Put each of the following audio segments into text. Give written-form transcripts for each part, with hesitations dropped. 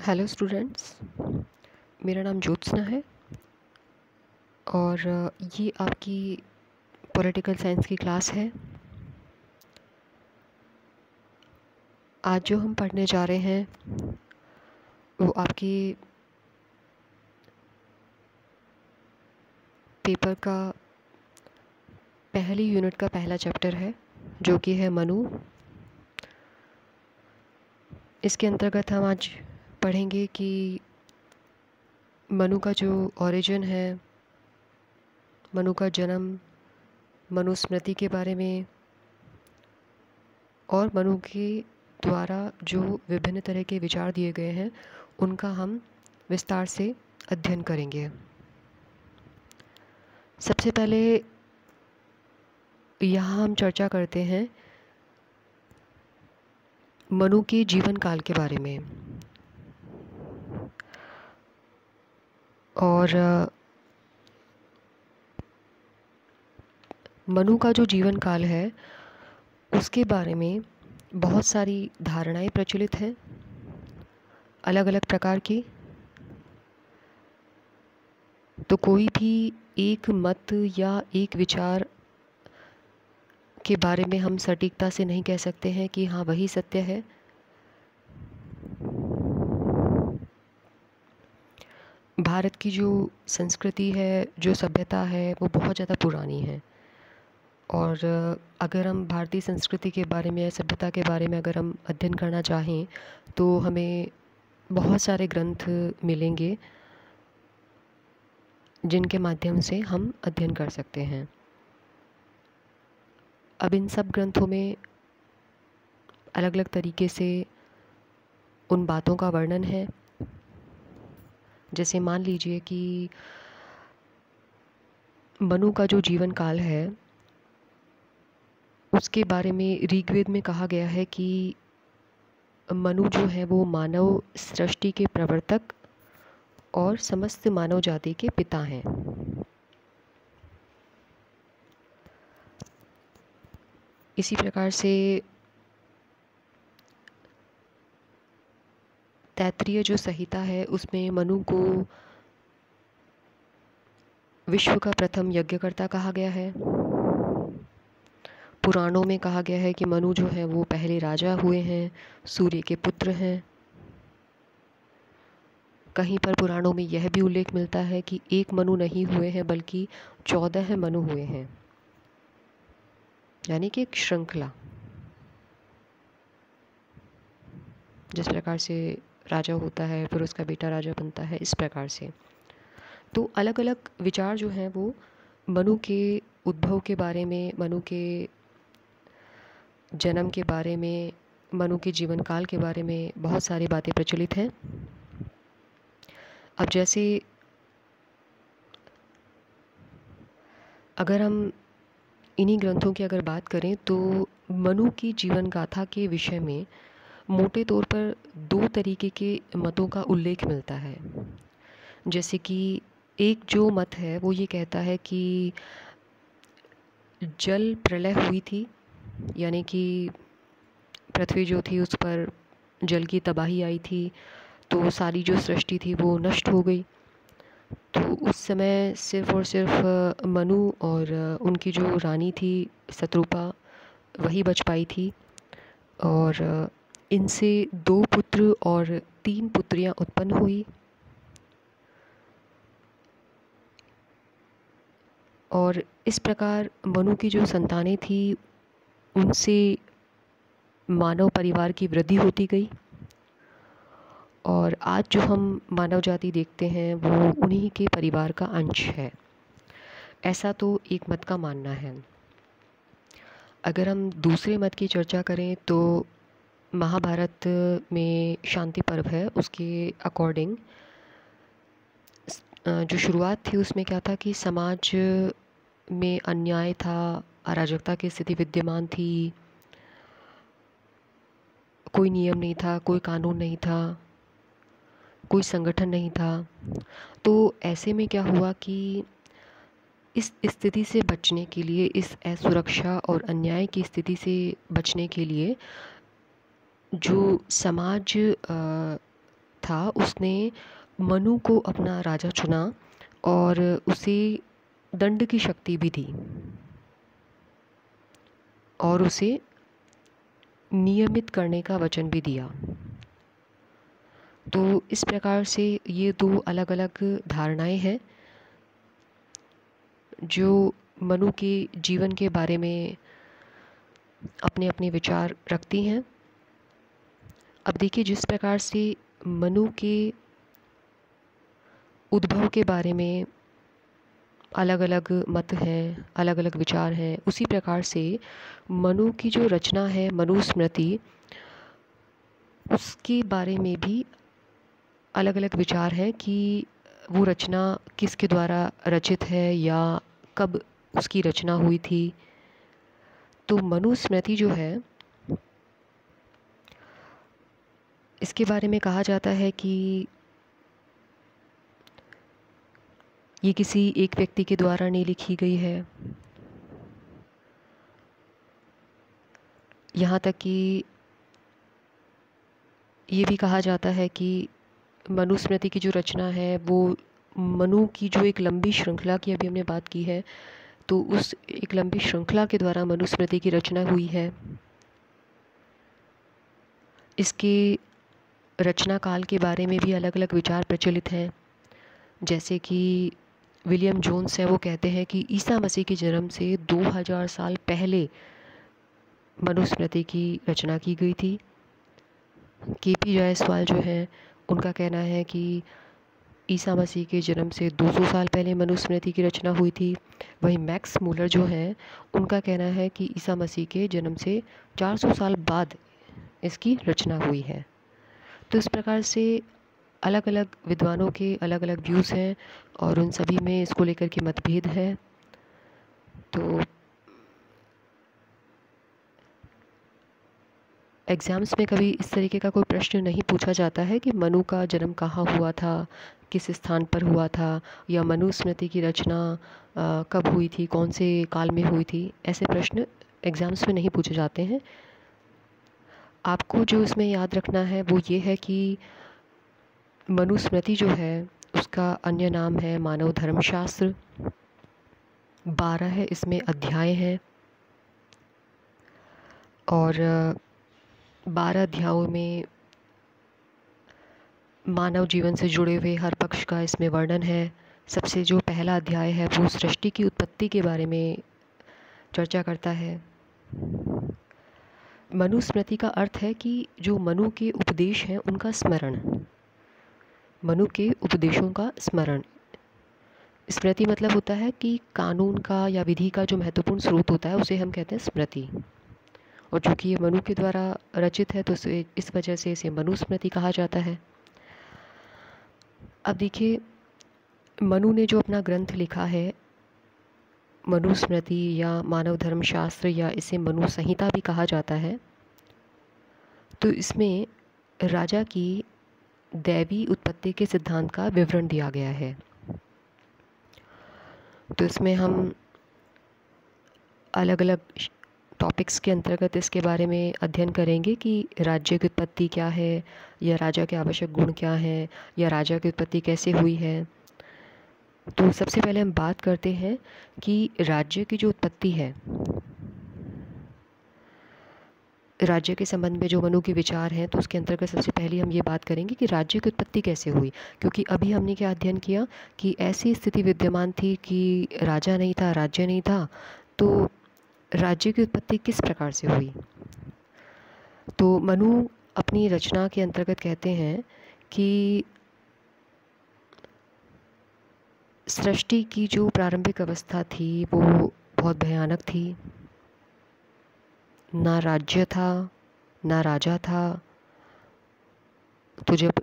Hello students, मेरा नाम ज्योत्सना है और ये आपकी पॉलिटिकल साइंस की क्लास है। आज जो हम पढ़ने जा रहे हैं वो आपकी पेपर का पहली यूनिट का पहला चैप्टर है, जो कि है मनु। इसके अंतर्गत हम आज पढ़ेंगे कि मनु का जो ओरिजिन है, मनु का जन्म, मनुस्मृति के बारे में और मनु के द्वारा जो विभिन्न तरह के विचार दिए गए हैं उनका हम विस्तार से अध्ययन करेंगे। सबसे पहले यहाँ हम चर्चा करते हैं मनु के जीवन काल के बारे में। और मनु का जो जीवन काल है उसके बारे में बहुत सारी धारणाएं प्रचलित हैं, अलग अलग प्रकार की। तो कोई भी एक मत या एक विचार के बारे में हम सटीकता से नहीं कह सकते हैं कि हाँ वही सत्य है। भारत की जो संस्कृति है, जो सभ्यता है, वो बहुत ज़्यादा पुरानी है। और अगर हम भारतीय संस्कृति के बारे में, सभ्यता के बारे में अगर हम अध्ययन करना चाहें तो हमें बहुत सारे ग्रंथ मिलेंगे जिनके माध्यम से हम अध्ययन कर सकते हैं। अब इन सब ग्रंथों में अलग अलग तरीके से उन बातों का वर्णन है। जैसे मान लीजिए कि मनु का जो जीवन काल है उसके बारे में ऋग्वेद में कहा गया है कि मनु जो है वो मानव सृष्टि के प्रवर्तक और समस्त मानव जाति के पिता हैं। इसी प्रकार से तैत्तिरीय जो संहिता है उसमें मनु को विश्व का प्रथम यज्ञकर्ता कहा गया है। पुराणों में कहा गया है कि मनु जो है वो पहले राजा हुए हैं, सूर्य के पुत्र हैं। कहीं पर पुराणों में यह भी उल्लेख मिलता है कि एक मनु नहीं हुए हैं बल्कि 14 मनु हुए हैं, यानी कि एक श्रृंखला। जिस प्रकार से राजा होता है फिर उसका बेटा राजा बनता है, इस प्रकार से। तो अलग अलग विचार जो हैं वो मनु के उद्भव के बारे में, मनु के जन्म के बारे में, मनु के जीवन काल के बारे में बहुत सारी बातें प्रचलित हैं। अब जैसे अगर हम इन्हीं ग्रंथों की अगर बात करें तो मनु की जीवन गाथा के विषय में मोटे तौर पर 2 तरीके के मतों का उल्लेख मिलता है। जैसे कि एक जो मत है वो ये कहता है कि जल प्रलय हुई थी, यानी कि पृथ्वी जो थी उस पर जल की तबाही आई थी, तो सारी जो सृष्टि थी वो नष्ट हो गई। तो उस समय सिर्फ़ और सिर्फ मनु और उनकी जो रानी थी शत्रुपा वही बच पाई थी। और इनसे 2 पुत्र और 3 पुत्रियां उत्पन्न हुई। और इस प्रकार मनु की जो संतानें थी उनसे मानव परिवार की वृद्धि होती गई। और आज जो हम मानव जाति देखते हैं वो उन्हीं के परिवार का अंश है, ऐसा तो एक मत का मानना है। अगर हम दूसरे मत की चर्चा करें तो महाभारत में शांति पर्व है, उसके अकॉर्डिंग जो शुरुआत थी उसमें क्या था कि समाज में अन्याय था, अराजकता की स्थिति विद्यमान थी, कोई नियम नहीं था, कोई कानून नहीं था, कोई संगठन नहीं था। तो ऐसे में क्या हुआ कि इस स्थिति से बचने के लिए, इस असुरक्षा और अन्याय की स्थिति से बचने के लिए जो समाज था उसने मनु को अपना राजा चुना और उसे दंड की शक्ति भी दी और उसे नियमित करने का वचन भी दिया। तो इस प्रकार से ये दो अलग अलग धारणाएं हैं जो मनु के जीवन के बारे में अपने अपने विचार रखती हैं। अब देखिए, जिस प्रकार से मनु के उद्भव के बारे में अलग अलग मत हैं, अलग अलग विचार हैं, उसी प्रकार से मनु की जो रचना है मनुस्मृति, उसके बारे में भी अलग अलग विचार हैं कि वो रचना किसके द्वारा रचित है या कब उसकी रचना हुई थी। तो मनुस्मृति जो है, इसके बारे में कहा जाता है कि ये किसी एक व्यक्ति के द्वारा नहीं लिखी गई है। यहाँ तक कि ये भी कहा जाता है कि मनुस्मृति की जो रचना है वो मनु की जो एक लंबी श्रृंखला की अभी हमने बात की है, तो उस एक लंबी श्रृंखला के द्वारा मनुस्मृति की रचना हुई है। इसके रचना काल के बारे में भी अलग अलग विचार प्रचलित हैं। जैसे कि विलियम जोन्स है, वो कहते हैं कि ईसा मसीह के जन्म से 2000 साल पहले मनुस्मृति की रचना की गई थी। केपी जायसवाल जो है, उनका कहना है कि ईसा मसीह के जन्म से 200 साल पहले मनुस्मृति की रचना हुई थी। वहीं मैक्स मूलर जो है, उनका कहना है कि ईसा मसीह के जन्म से 400 साल बाद इसकी रचना हुई है। तो इस प्रकार से अलग अलग विद्वानों के अलग अलग व्यूज़ हैं और उन सभी में इसको लेकर के मतभेद है। तो एग्ज़ाम्स में कभी इस तरीके का कोई प्रश्न नहीं पूछा जाता है कि मनु का जन्म कहाँ हुआ था, किस स्थान पर हुआ था, या मनुस्मृति की रचना कब हुई थी, कौन से काल में हुई थी। ऐसे प्रश्न एग्ज़ाम्स में नहीं पूछे जाते हैं। आपको जो इसमें याद रखना है वो ये है कि मनुस्मृति जो है उसका अन्य नाम है मानव धर्मशास्त्र। 12 है इसमें अध्याय हैं और 12 अध्यायों में मानव जीवन से जुड़े हुए हर पक्ष का इसमें वर्णन है। सबसे जो पहला अध्याय है वो सृष्टि की उत्पत्ति के बारे में चर्चा करता है। मनुस्मृति का अर्थ है कि जो मनु के उपदेश हैं उनका स्मरण, मनु के उपदेशों का स्मरण। स्मृति मतलब होता है कि कानून का या विधि का जो महत्वपूर्ण स्रोत होता है उसे हम कहते हैं स्मृति। और चूँकि ये मनु के द्वारा रचित है तो इस वजह से इसे मनुस्मृति कहा जाता है। अब देखिए, मनु ने जो अपना ग्रंथ लिखा है मनुस्मृति या मानव धर्मशास्त्र, या इसे मनु संहिता भी कहा जाता है, तो इसमें राजा की दैवी उत्पत्ति के सिद्धांत का विवरण दिया गया है। तो इसमें हम अलग अलग टॉपिक्स के अंतर्गत इसके बारे में अध्ययन करेंगे कि राज्य की उत्पत्ति क्या है, या राजा के आवश्यक गुण क्या हैं, या राजा की उत्पत्ति कैसे हुई है। तो सबसे पहले हम बात करते हैं कि राज्य की जो उत्पत्ति है, राज्य के संबंध में जो मनु के विचार हैं, तो उसके अंतर्गत सबसे पहले हम ये बात करेंगे कि राज्य की उत्पत्ति कैसे हुई। क्योंकि अभी हमने क्या अध्ययन किया कि ऐसी स्थिति विद्यमान थी कि राजा नहीं था, राज्य नहीं था, तो राज्य की उत्पत्ति किस प्रकार से हुई। तो मनु अपनी रचना के अंतर्गत कहते हैं कि सृष्टि की जो प्रारंभिक अवस्था थी वो बहुत भयानक थी। ना राज्य था, ना राजा था। तो जब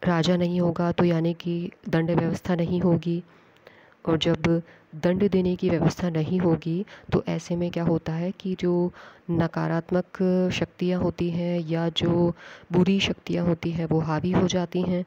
राजा नहीं होगा तो यानी कि दंड व्यवस्था नहीं होगी, और जब दंड देने की व्यवस्था नहीं होगी तो ऐसे में क्या होता है कि जो नकारात्मक शक्तियाँ होती हैं या जो बुरी शक्तियाँ होती हैं वो हावी हो जाती हैं।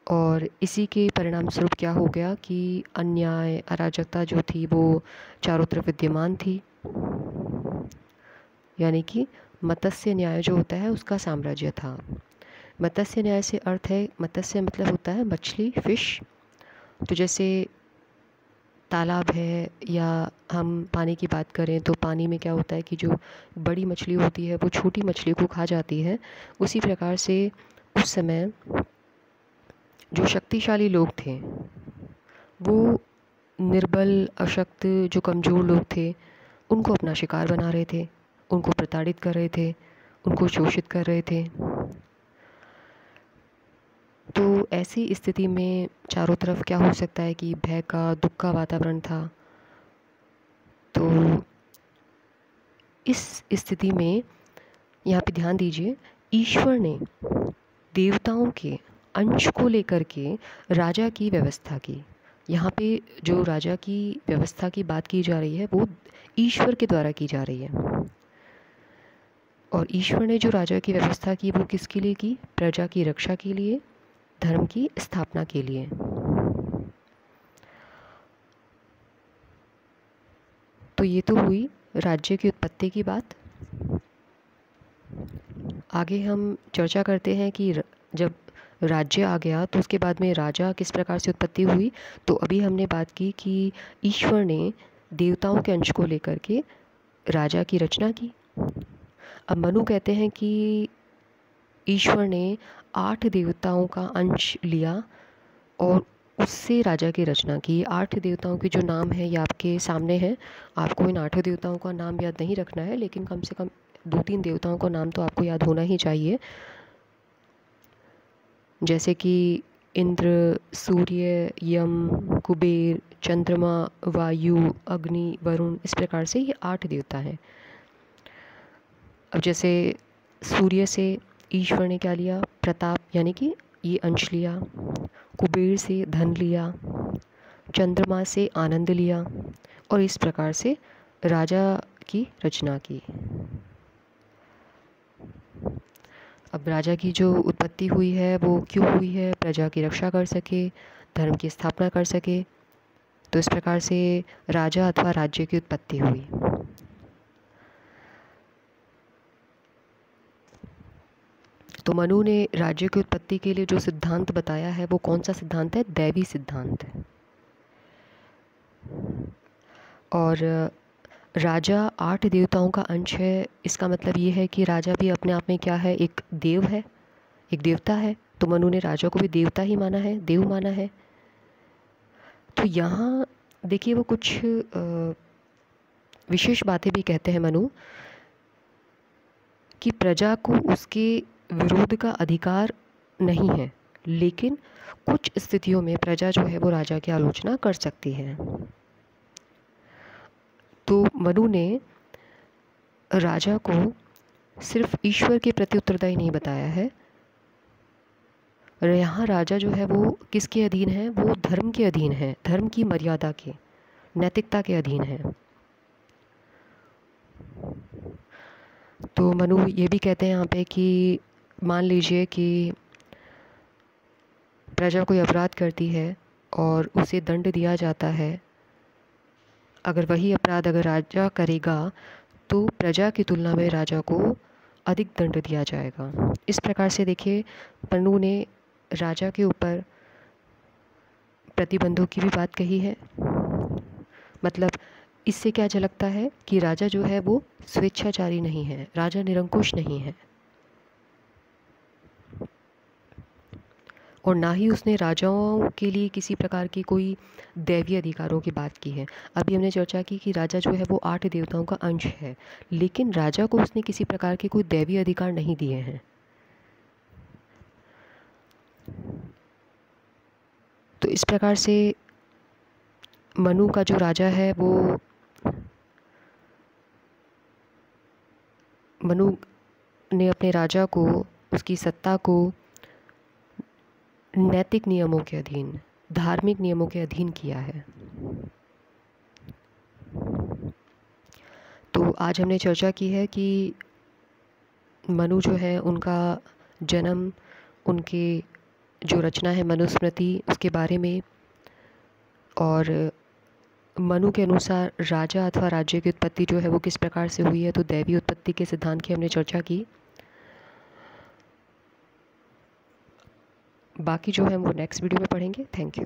और इसी के परिणाम स्वरूप क्या हो गया कि अन्याय, अराजकता जो थी वो चारों तरफ विद्यमान थी, यानी कि मत्स्य न्याय जो होता है उसका साम्राज्य था। मत्स्य न्याय से अर्थ है, मत्स्य मतलब होता है मछली, फिश। तो जैसे तालाब है या हम पानी की बात करें तो पानी में क्या होता है कि जो बड़ी मछली होती है वो छोटी मछली को खा जाती है। उसी प्रकार से उस समय जो शक्तिशाली लोग थे वो निर्बल, अशक्त, जो कमज़ोर लोग थे उनको अपना शिकार बना रहे थे, उनको प्रताड़ित कर रहे थे, उनको शोषित कर रहे थे। तो ऐसी स्थिति में चारों तरफ क्या हो सकता है कि भय का, दुख का वातावरण था। तो इस स्थिति में यहाँ पे ध्यान दीजिए, ईश्वर ने देवताओं के अंश को लेकर के राजा की व्यवस्था की। यहाँ पे जो राजा की व्यवस्था की बात की जा रही है वो ईश्वर के द्वारा की जा रही है। और ईश्वर ने जो राजा की व्यवस्था की वो किसके लिए की? प्रजा की रक्षा के लिए, धर्म की स्थापना के लिए। तो ये तो हुई राज्य की उत्पत्ति की बात। आगे हम चर्चा करते हैं कि जब राज्य आ गया तो उसके बाद में राजा किस प्रकार से उत्पत्ति हुई। तो अभी हमने बात की कि ईश्वर ने देवताओं के अंश को लेकर के राजा की रचना की। अब मनु कहते हैं कि ईश्वर ने 8 देवताओं का अंश लिया और उससे राजा की रचना की। 8 देवताओं के जो नाम है ये आपके सामने हैं। आपको इन 8 देवताओं का नाम याद नहीं रखना है, लेकिन कम से कम 2-3 देवताओं का नाम तो आपको याद होना ही चाहिए, जैसे कि इंद्र, सूर्य, यम, कुबेर, चंद्रमा, वायु, अग्नि, वरुण। इस प्रकार से ये 8 देवता हैं। अब जैसे सूर्य से ईश्वर ने क्या लिया? प्रताप, यानी कि ये अंश लिया। कुबेर से धन लिया, चंद्रमा से आनंद लिया, और इस प्रकार से राजा की रचना की। अब राजा की जो उत्पत्ति हुई है वो क्यों हुई है? प्रजा की रक्षा कर सके, धर्म की स्थापना कर सके। तो इस प्रकार से राजा अथवा राज्य की उत्पत्ति हुई। तो मनु ने राज्य की उत्पत्ति के लिए जो सिद्धांत बताया है वो कौन सा सिद्धांत है? दैवी सिद्धांत। और राजा 8 देवताओं का अंश है, इसका मतलब ये है कि राजा भी अपने आप में क्या है? एक देव है, एक देवता है। तो मनु ने राजा को भी देवता ही माना है, देव माना है। तो यहाँ देखिए वो कुछ विशेष बातें भी कहते हैं मनु कि प्रजा को उसके विरोध का अधिकार नहीं है, लेकिन कुछ स्थितियों में प्रजा जो है वो राजा की आलोचना कर सकती है। तो मनु ने राजा को सिर्फ ईश्वर के प्रति उत्तरदायी नहीं बताया है। यहाँ राजा जो है वो किसके अधीन है? वो धर्म के अधीन है, धर्म की मर्यादा के, नैतिकता के अधीन है। तो मनु ये भी कहते हैं यहाँ पे कि मान लीजिए कि प्रजा कोई अपराध करती है और उसे दंड दिया जाता है। अगर वही अपराध अगर राजा करेगा तो प्रजा की तुलना में राजा को अधिक दंड दिया जाएगा। इस प्रकार से देखिए मनु ने राजा के ऊपर प्रतिबंधों की भी बात कही है। मतलब इससे क्या झलकता है कि राजा जो है वो स्वेच्छाचारी नहीं है, राजा निरंकुश नहीं है, और ना ही उसने राजाओं के लिए किसी प्रकार की कोई दैवीय अधिकारों की बात की है। अभी हमने चर्चा की कि राजा जो है वो 8 देवताओं का अंश है, लेकिन राजा को उसने किसी प्रकार के कोई दैवीय अधिकार नहीं दिए हैं। तो इस प्रकार से मनु का जो राजा है वो मनु ने अपने राजा को, उसकी सत्ता को नैतिक नियमों के अधीन, धार्मिक नियमों के अधीन किया है। तो आज हमने चर्चा की है कि मनु जो है उनका जन्म, उनके जो रचना है मनुस्मृति उसके बारे में, और मनु के अनुसार राजा अथवा राज्य की उत्पत्ति जो है वो किस प्रकार से हुई है। तो दैवी उत्पत्ति के सिद्धांत की हमने चर्चा की। बाकी जो है वो नेक्स्ट वीडियो में पढ़ेंगे। Thank you.